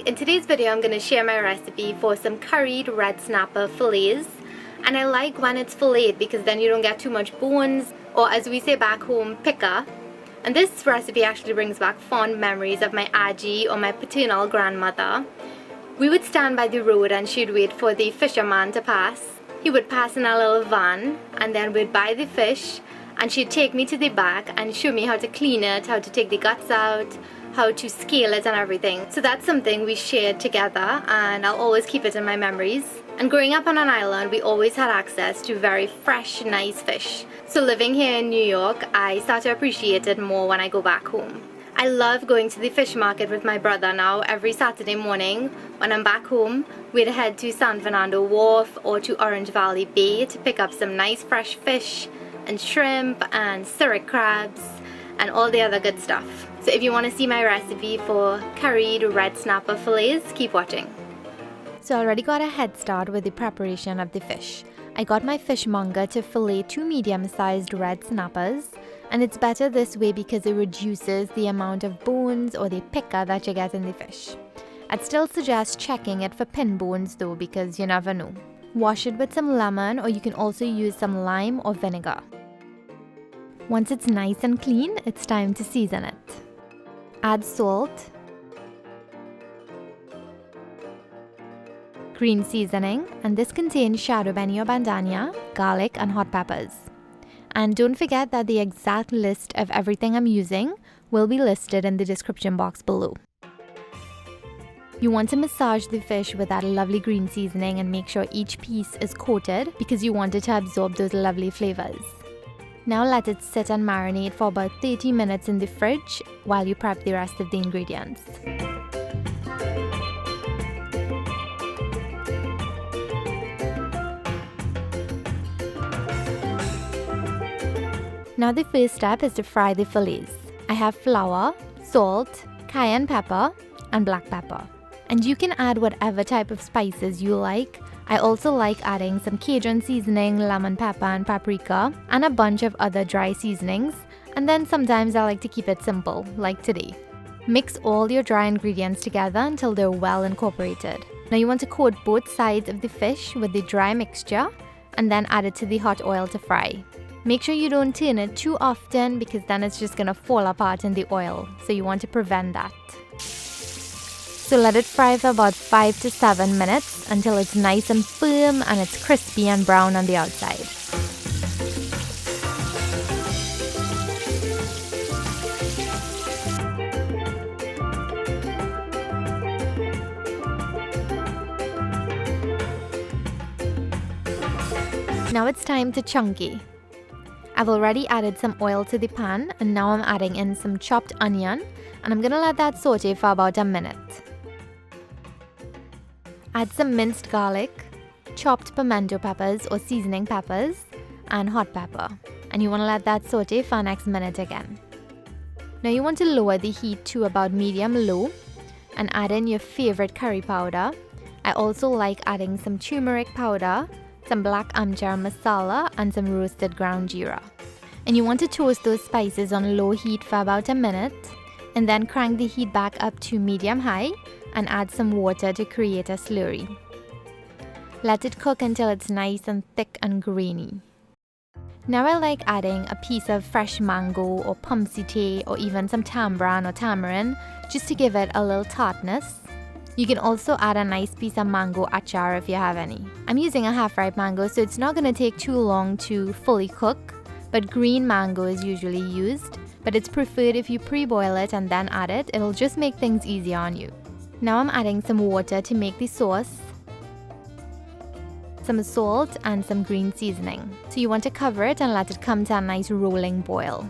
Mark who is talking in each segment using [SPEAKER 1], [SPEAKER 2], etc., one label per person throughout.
[SPEAKER 1] in today's video I'm going to share my recipe for some curried red snapper fillets. And I like when it's filleted because then you don't get too much bones, or as we say back home, picker. And this recipe actually brings back fond memories of my auntie or my paternal grandmother. We would stand by the road and she'd wait for the fisherman to pass. He would pass in a little van and then we'd buy the fish, and she'd take me to the back and show me how to clean it, how to take the guts out, how to scale it and everything. So that's something we shared together, and I'll always keep it in my memories. And growing up on an island, we always had access to very fresh, nice fish. So living here in New York, I start to appreciate it more when I go back home. I love going to the fish market with my brother now. Every Saturday morning when I'm back home, we'd head to San Fernando Wharf or to Orange Valley Bay to pick up some nice fresh fish and shrimp and syrup crabs and all the other good stuff. So if you want to see my recipe for curried red snapper fillets, keep watching. So I already got a head start with the preparation of the fish. I got my fishmonger to fillet 2 medium-sized red snappers, and it's better this way because it reduces the amount of bones or the picker that you get in the fish. I'd still suggest checking it for pin bones though, because you never know. Wash it with some lemon, or you can also use some lime or vinegar. Once it's nice and clean, it's time to season it. Add salt, green seasoning, and this contains shadow beni or bandhania, garlic and hot peppers. And don't forget that the exact list of everything I'm using will be listed in the description box below. You want to massage the fish with that lovely green seasoning and make sure each piece is coated because you want it to absorb those lovely flavors. Now let it sit and marinate for about 30 minutes in the fridge while you prep the rest of the ingredients. Now the first step is to fry the fillets. I have flour, salt, cayenne pepper and black pepper. And you can add whatever type of spices you like. I also like adding some Cajun seasoning, lemon pepper and paprika, and a bunch of other dry seasonings. And then sometimes I like to keep it simple, like today. Mix all your dry ingredients together until they're well incorporated. Now you want to coat both sides of the fish with the dry mixture and then add it to the hot oil to fry. Make sure you don't turn it too often because then it's just gonna fall apart in the oil, so you want to prevent that. So let it fry for about 5 to 7 minutes until it's nice and firm and it's crispy and brown on the outside. Now it's time to chunky. I've already added some oil to the pan, and now I'm adding in some chopped onion, and I'm gonna let that saute for about a minute. Add some minced garlic, chopped pimento peppers or seasoning peppers, and hot pepper. And you want to let that saute for the next minute again. Now you want to lower the heat to about medium-low and add in your favorite curry powder. I also like adding some turmeric powder, some black amchar massala, and some roasted ground geera. And you want to toast those spices on low heat for about a minute, and then crank the heat back up to medium-high and add some water to create a slurry. Let it cook until it's nice and thick and grainy. Now I like adding a piece of fresh mango or pommecythere or even some tamarind or tamarind just to give it a little tartness. You can also add a nice piece of mango achar if you have any. I'm using a half-ripe mango, so it's not going to take too long to fully cook, but green mango is usually used. But it's preferred if you pre-boil it and then add it. It'll just make things easier on you. Now I'm adding some water to make the sauce, some salt and some green seasoning. So you want to cover it and let it come to a nice rolling boil.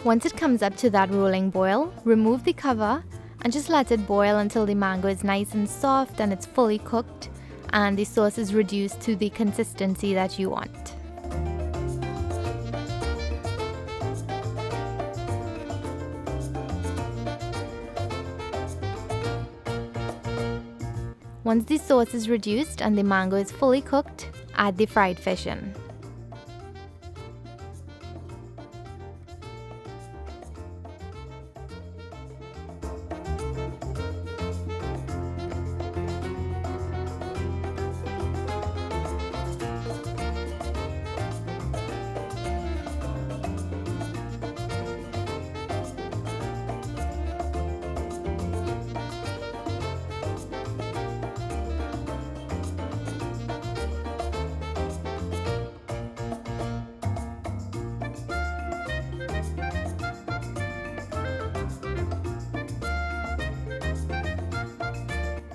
[SPEAKER 1] Once it comes up to that rolling boil, remove the cover and just let it boil until the mango is nice and soft and it's fully cooked and the sauce is reduced to the consistency that you want. Once the sauce is reduced and the mango is fully cooked, add the fried fish in.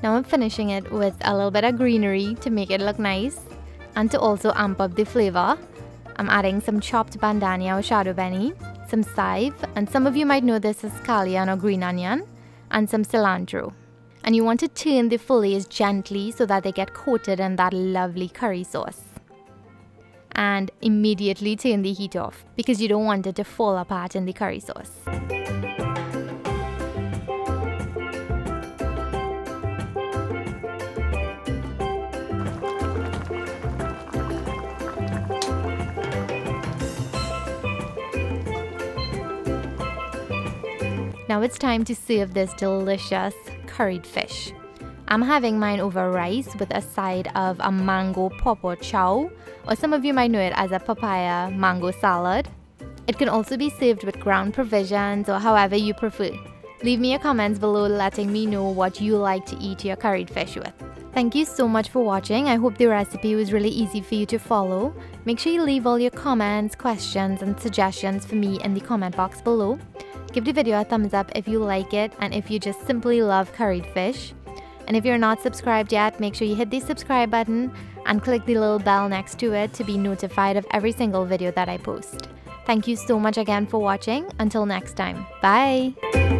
[SPEAKER 1] Now I'm finishing it with a little bit of greenery to make it look nice and to also amp up the flavor. I'm adding some chopped bandhania or shadow benny, some chive, and some of you might know this as scallion or green onion, and some cilantro. And you want to turn the fillets gently so that they get coated in that lovely curry sauce. And immediately turn the heat off because you don't want it to fall apart in the curry sauce. Now it's time to serve this delicious curried fish. I'm having mine over rice with a side of a mango pawpaw chow, or some of you might know it as a papaya mango salad. It can also be served with ground provisions or however you prefer. Leave me your comments below letting me know what you like to eat your curried fish with. Thank you so much for watching. I hope the recipe was really easy for you to follow. Make sure you leave all your comments, questions, and suggestions for me in the comment box below. Give the video a thumbs up if you like it and if you just simply love curried fish. And if you're not subscribed yet, make sure you hit the subscribe button and click the little bell next to it to be notified of every single video that I post. Thank you so much again for watching. Until next time, bye!